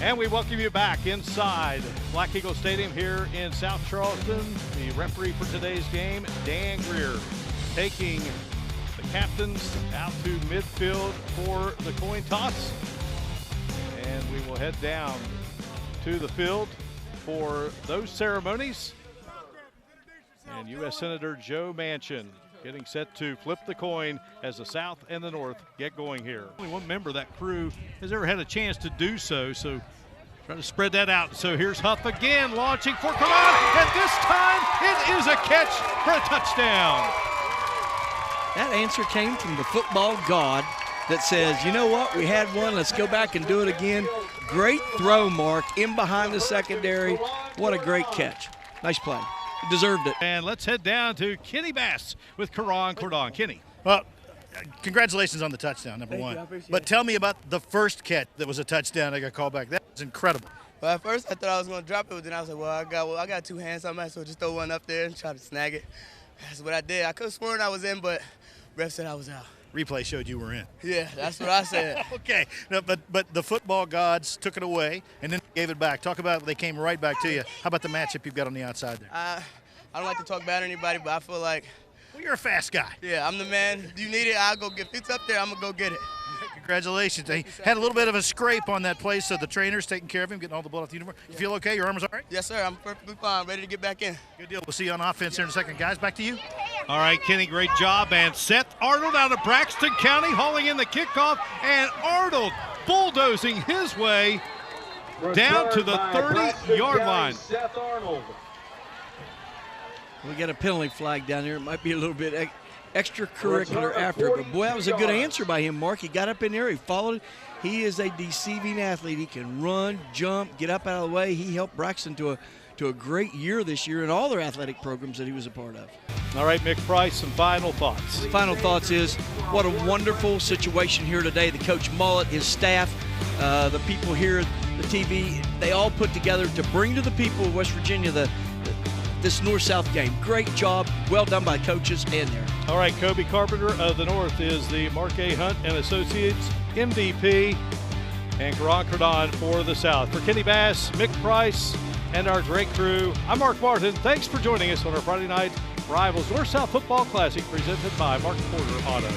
And we welcome you back inside Black Eagle Stadium here in South Charleston. The referee for today's game, Dan Greer, taking the captains out to midfield for the coin toss. And we will head down to the field for those ceremonies. And U.S. Senator Joe Manchin getting set to flip the coin as the South and the North get going here. Only one member of that crew has ever had a chance to do so, so trying to spread that out. So here's Huff again, launching for Quran, and this time it is a catch for a touchdown. That answer came from the football god that says, you know what, we had one, let's go back and do it again. Great throw, Mark, in behind the secondary. What a great catch. Nice play. Deserved it. And let's head down to Kenny Bass with Karan Cordon. Kenny. Well, congratulations on the touchdown, number one. But tell me about the first catch that was a touchdown I got called back. That was incredible. Well, at first I thought I was going to drop it, but then I was like, well, I got two hands, so I might as well just throw one up there and try to snag it. That's what I did. I could have sworn I was in, but ref said I was out. Replay showed you were in. Yeah, that's what I said. Okay, no, but the football gods took it away and then gave it back. Talk about they came right back to you. How about the matchup you've got on the outside there? I don't like to talk bad to anybody, but I feel like, well, you're a fast guy. yeah, I'm the man. You need it, I'll go get it. If it's up there, I'm going to go get it. Congratulations. He had a little bit of a scrape on that play, so the trainer's taking care of him, getting all the blood off the uniform. You feel okay? Your arm is all right? Yes, sir. I'm perfectly fine. Ready to get back in. Good deal. We'll see you on offense here in a second. Guys, back to you. All right, Kenny, great job. And Seth Arnold out of Braxton County hauling in the kickoff. And Arnold bulldozing his way down to the 30-yard line. Seth Arnold. We got a penalty flag down there. It might be a little bit extracurricular after it, but boy, that was a good answer by him, Mark. He got up in there, he followed it. He is a deceiving athlete. He can run, jump, get up out of the way. He helped Braxton to a great year this year in all their athletic programs that he was a part of. All right, Mick Price, some final thoughts. Final thoughts is what a wonderful situation here today. The coach Mullet, his staff, the people here, the TV, they all put together to bring to the people of West Virginia this North-South game. Great job. Well done by coaches and there. All right, Kobe Carpenter of the North is the Mark A. Hunt and Associates MVP, and Karan Cordon for the South. For Kenny Bass, Mick Price, and our great crew, I'm Mark Martin. Thanks for joining us on our Friday Night Rivals North-South Football Classic presented by Mark Porter Auto.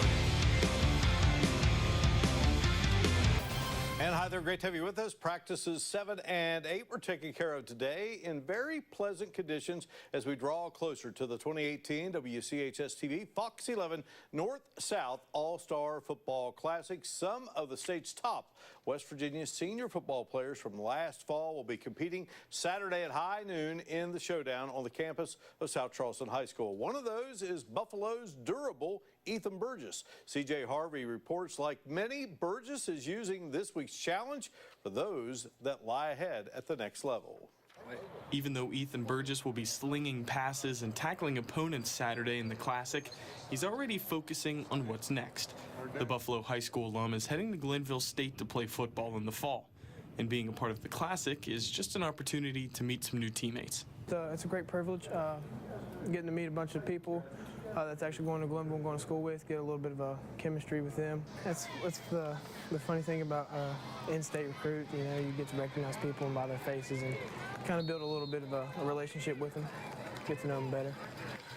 And hi there, great to have you with us. Practices 7 and 8 were taken care of today in very pleasant conditions as we draw closer to the 2018 WCHS-TV Fox 11 North-South All-Star Football Classic. Some of the state's top West Virginia senior football players from last fall will be competing Saturday at high noon in the showdown on the campus of South Charleston High School. One of those is Buffalo's durable Ethan Burgess. CJ Harvey reports, like many, Burgess is using this week's challenge for those that lie ahead at the next level. Even though Ethan Burgess will be slinging passes and tackling opponents Saturday in the Classic, he's already focusing on what's next. The Buffalo High School alum is heading to Glenville State to play football in the fall. And being a part of the Classic is just an opportunity to meet some new teammates. It's a great privilege getting to meet a bunch of people that's actually going to Glenville and going to school with, get a little bit of a chemistry with them. That's the funny thing about in-state recruit. You know, you get to recognize people by their faces and kind of build a little bit of a relationship with them, get to know them better.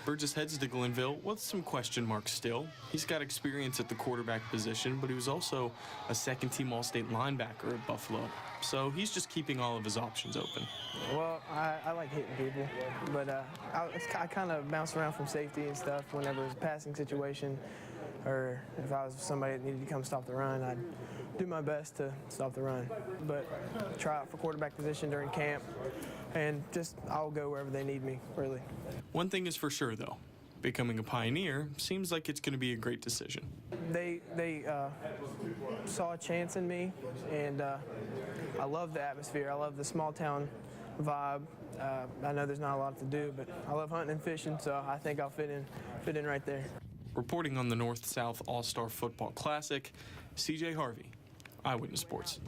Burgess heads to Glenville with some question marks still. He's got experience at the quarterback position, but he was also a second-team All-State linebacker at Buffalo. So he's just keeping all of his options open. Well, I like hitting people, but I kind of bounce around from safety and stuff whenever it's a passing situation, or if I was somebody that needed to come stop the run, I'd do my best to stop the run. But try out for quarterback position during camp, and just I'll go wherever they need me, really. One thing is for sure, though. Becoming a Pioneer seems like it's going to be a great decision. They saw a chance in me, and I love the atmosphere. I love the small town vibe. I know there's not a lot to do, but I love hunting and fishing, so I think I'll fit in right there. Reporting on the North-South All-Star Football Classic, CJ Harvey, Eyewitness Sports.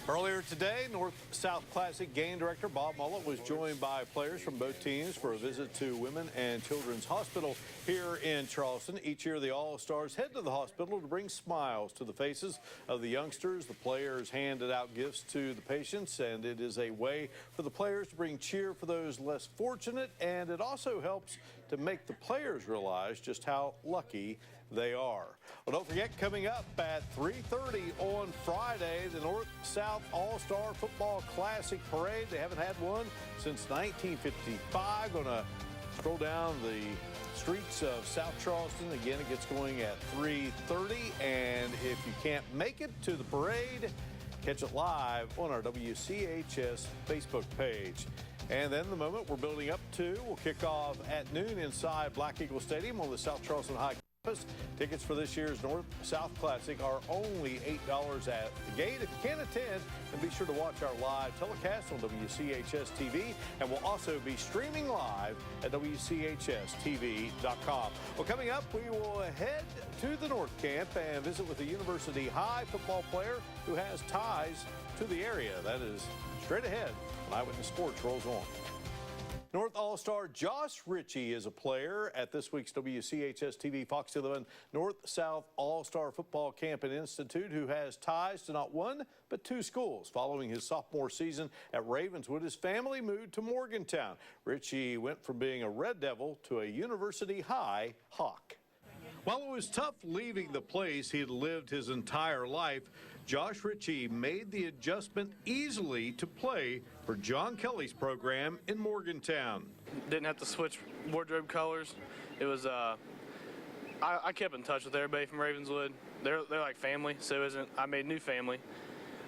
Earlier today, North-South Classic game director Bob Mullet was joined by players from both teams for a visit to Women and Children's Hospital here in Charleston. Each year, the All-Stars head to the hospital to bring smiles to the faces of the youngsters. The players handed out gifts to the patients, and it is a way for the players to bring cheer for those less fortunate, and it also helps to make the players realize just how lucky they are. Well, don't forget, coming up at 3:30 on Friday, the North-South All-Star Football Classic Parade. They haven't had one since 1955. Going to stroll down the streets of South Charleston. Again, it gets going at 3:30. And if you can't make it to the parade, catch it live on our WCHS Facebook page. And then the moment we're building up to will kick off at noon inside Black Eagle Stadium on the South Charleston High. Tickets for this year's North-South Classic are only $8 at the gate. If you can't attend, then be sure to watch our live telecast on WCHS TV, and we'll also be streaming live at WCHSTV.com. Well, coming up, we will head to the North Camp and visit with a University High football player who has ties to the area. That is straight ahead when Eyewitness Sports rolls on. North All-Star Josh Ritchie is a player at this week's WCHS-TV Fox 11 North-South All-Star Football Camp and Institute, who has ties to not one but two schools. Following his sophomore season at Ravenswood, his family moved to Morgantown. Ritchie went from being a Red Devil to a University High Hawk. While it was tough leaving the place he had lived his entire life, Josh Ritchie made the adjustment easily to play for John Kelly's program in Morgantown. Didn't have to switch wardrobe colors. It was, I kept in touch with everybody from Ravenswood. They're like family, so I made new family,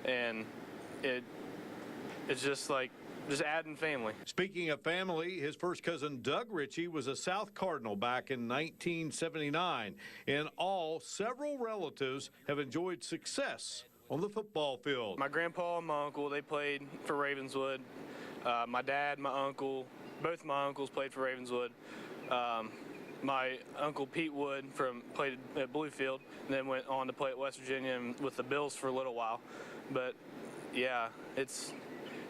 and it's just like, just adding family. Speaking of family, his first cousin Doug Ritchie was a South Cardinal back in 1979. In all, several relatives have enjoyed success on the football field. My grandpa and my uncle, they played for Ravenswood. My dad, my uncle, both my uncles played for Ravenswood. My uncle Pete Wood played at Bluefield and then went on to play at West Virginia and with the Bills for a little while. But yeah, it's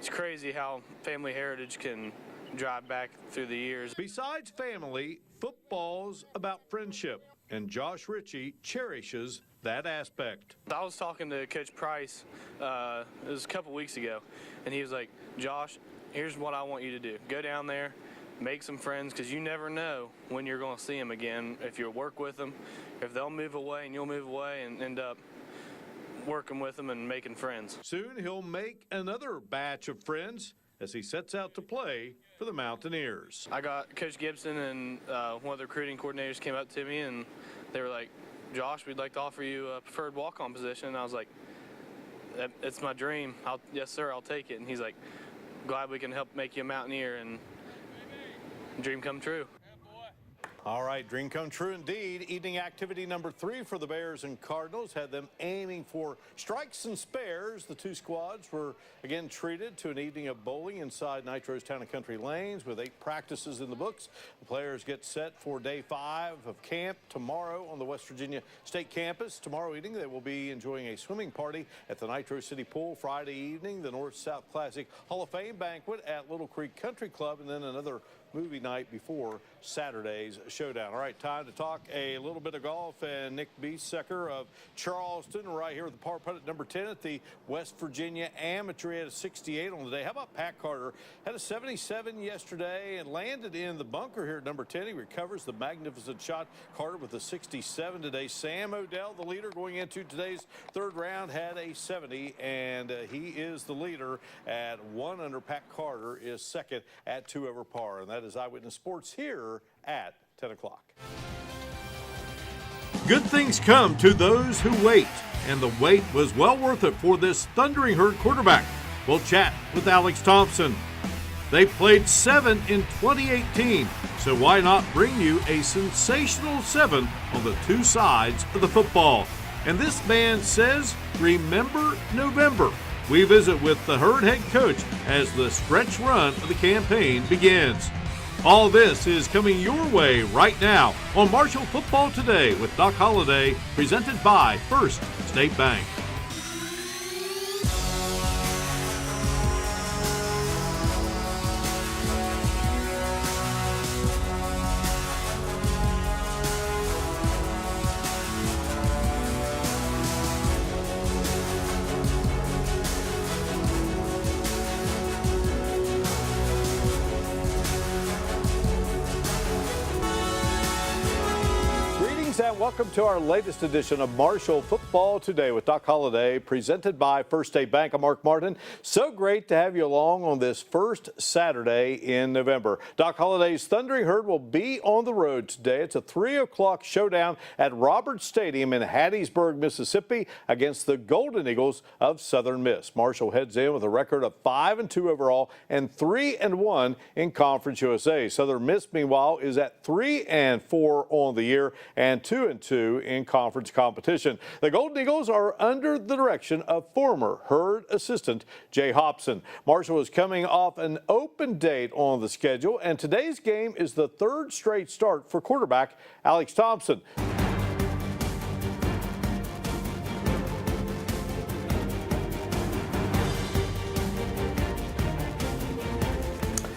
crazy how family heritage can drive back through the years. Besides family, football's about friendship, and Josh Ritchie cherishes that aspect. I was talking to Coach Price, it was a couple weeks ago, and he was like, Josh, here's what I want you to do. Go down there, make some friends, because you never know when you're going to see them again. If you work with them, if they'll move away and you'll move away and end up working with them and making friends. Soon he'll make another batch of friends as he sets out to play for the Mountaineers. I got Coach Gibson and one of the recruiting coordinators came up to me and they were like, Josh, we'd like to offer you a preferred walk-on position. And I was like, it's my dream. Yes, sir, I'll take it. And he's like, glad we can help make you a Mountaineer, and dream come true. All right, dream come true indeed. Evening activity number 3 for the Bears and Cardinals had them aiming for strikes and spares. The two squads were again treated to an evening of bowling inside Nitro's Town and Country Lanes with 8 practices in the books. The players get set for day 5 of camp tomorrow on the West Virginia State campus. Tomorrow evening they will be enjoying a swimming party at the Nitro City Pool. Friday evening, the North-South Classic Hall of Fame banquet at Little Creek Country Club, and then another movie night before Saturday's showdown. All right, time to talk a little bit of golf, and Nick Biesecker of Charleston right here with the par putt at number 10 at the West Virginia Amateur. He had a 68 on the day. How about Pat Carter? Had a 77 yesterday and landed in the bunker here at number 10. He recovers the magnificent shot. Carter with a 67 today. Sam Odell, the leader going into today's third round, had a 70, and he is the leader at 1 under. Pat Carter is second at 2 over par, and that is Eyewitness Sports here at 10 o'clock. Good things come to those who wait, and the wait was well worth it for this Thundering Herd quarterback. We'll chat with Alex Thompson. They played 7 in 2018, so why not bring you a sensational 7 on the two sides of the football? And this man says, remember November. We visit with the Herd head coach as the stretch run of the campaign begins. All this is coming your way right now on Marshall Football Today with Doc Holliday, presented by First State Bank. welcome to our latest edition of Marshall Football Today with Doc Holliday, presented by First State Bank. I'm Mark Martin. So great to have you along on this first Saturday in November. Doc Holliday's Thundering Herd will be on the road today. It's a 3 o'clock showdown at Roberts Stadium in Hattiesburg, Mississippi, against the Golden Eagles of Southern Miss. Marshall heads in with a record of 5-2 overall and 3-1 in Conference USA. Southern Miss, meanwhile, is at 3-4 on the year and 2-2 in conference competition. The Golden Eagles are under the direction of former Herd assistant Jay Hobson. Marshall is coming off an open date on the schedule, and today's game is the third straight start for quarterback Alex Thompson.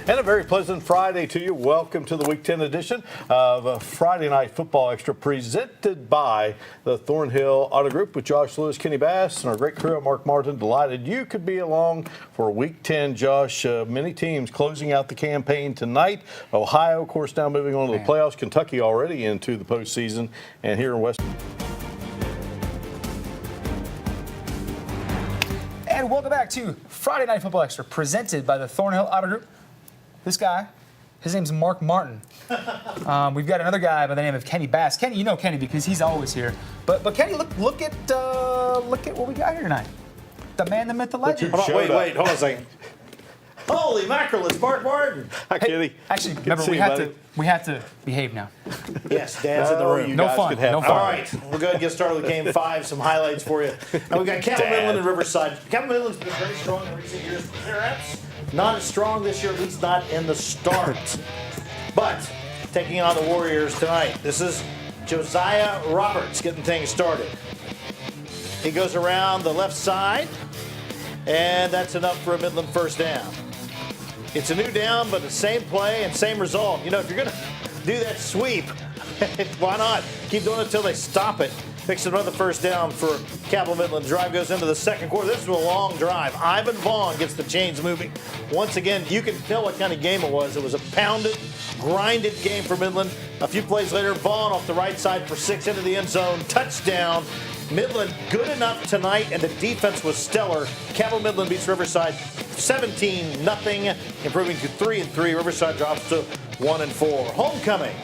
And a very pleasant Friday to you. Welcome to the Week 10 edition of Friday Night Football Extra, presented by the Thornhill Auto Group with Josh Lewis, Kenny Bass, and our great crew. Mark Martin. Delighted you could be along for Week 10, Josh. Many teams closing out the campaign tonight. Ohio, of course, now moving on to the playoffs. Kentucky already into the postseason. And here in West. And welcome back to Friday Night Football Extra, presented by the Thornhill Auto Group. This guy, his name's Mark Martin. We've got another guy by the name of Kenny Bass. Kenny, you know Kenny because he's always here. But Kenny, look at what we got here tonight. The man, the myth, the legend. Hold on a second. Holy mackerel, it's Mark Martin. Hi, Kenny. Actually, remember we have to behave now. Yes, Dad's in the room. No fun. All right, we'll go ahead and get started with Game 5. Some highlights for you. And we've got Campbell Midland and Riverside. Campbell Midland's been very strong in recent years. Perhaps not as strong this year, at least not in the start. But taking on the Warriors tonight. This is Josiah Roberts getting things started. He goes around the left side, and that's enough for a Midland first down. It's a new down, but the same play and same result. You know, if you're going to do that sweep, why not? Keep doing it until they stop it. Picks another first down for Capital Midland. Drive goes into the second quarter. This is a long drive. Ivan Vaughn gets the chains moving. Once again, you can tell what kind of game it was. It was a pounded, grinded game for Midland. A few plays later, Vaughn off the right side for 6 into the end zone. Touchdown. Midland good enough tonight, and the defense was stellar. Capital Midland beats Riverside 17-0, improving to 3-3. Riverside drops to 1-4. Homecoming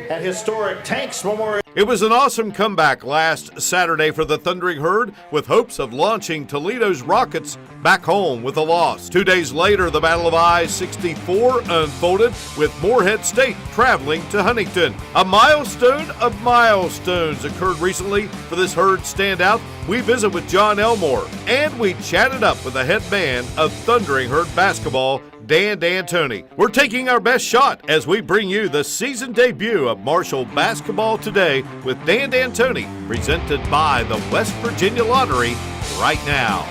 at historic Tanks Memorial. It was an awesome comeback last Saturday for the Thundering Herd, with hopes of launching Toledo's Rockets back home with a loss. 2 days later, the Battle of I-64 unfolded, with Morehead State traveling to Huntington. A milestone of milestones occurred recently for this Herd standout. We visit with John Elmore, and we chatted up with the head man of Thundering Herd basketball, Dan D'Antoni. We're taking our best shot as we bring you the season debut of Marshall Basketball Today with Dan D'Antoni, presented by the West Virginia Lottery right now.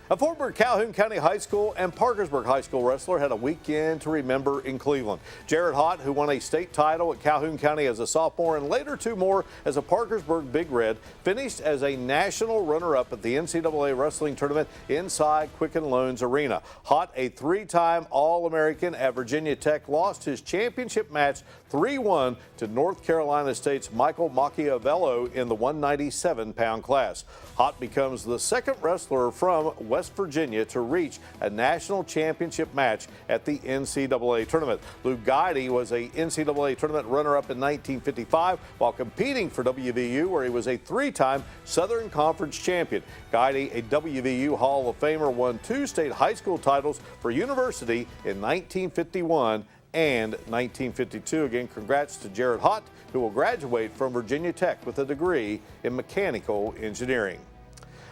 A former Calhoun County High School and Parkersburg High School wrestler had a weekend to remember in Cleveland. Jared Hott, who won a state title at Calhoun County as a sophomore and later 2 more as a Parkersburg Big Red, finished as a national runner-up at the NCAA wrestling tournament inside Quicken Loans Arena. Hott, a 3-time All-American at Virginia Tech, lost his championship match 3-1 to North Carolina State's Michael Machiavello in the 197-pound class. Hott becomes the second wrestler from West Virginia to reach a national championship match at the NCAA tournament. Lou Guide was a NCAA tournament runner-up in 1955 while competing for WVU, where he was a 3-time Southern Conference champion. Guide, a WVU Hall of Famer, won 2 state high school titles for University in 1951 and 1952. Again, congrats to Jared Hott, who will graduate from Virginia Tech with a degree in mechanical engineering.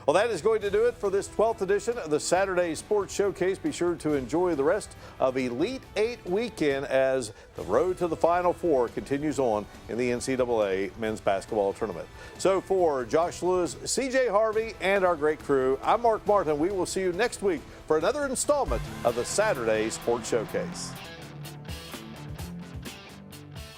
Well, that is going to do it for this 12th edition of the Saturday Sports Showcase. Be sure to enjoy the rest of Elite 8 weekend as the road to the Final Four continues on in the NCAA men's basketball tournament. So for Josh Lewis, CJ Harvey, and our great crew, I'm Mark Martin. We will see you next week for another installment of the Saturday Sports Showcase.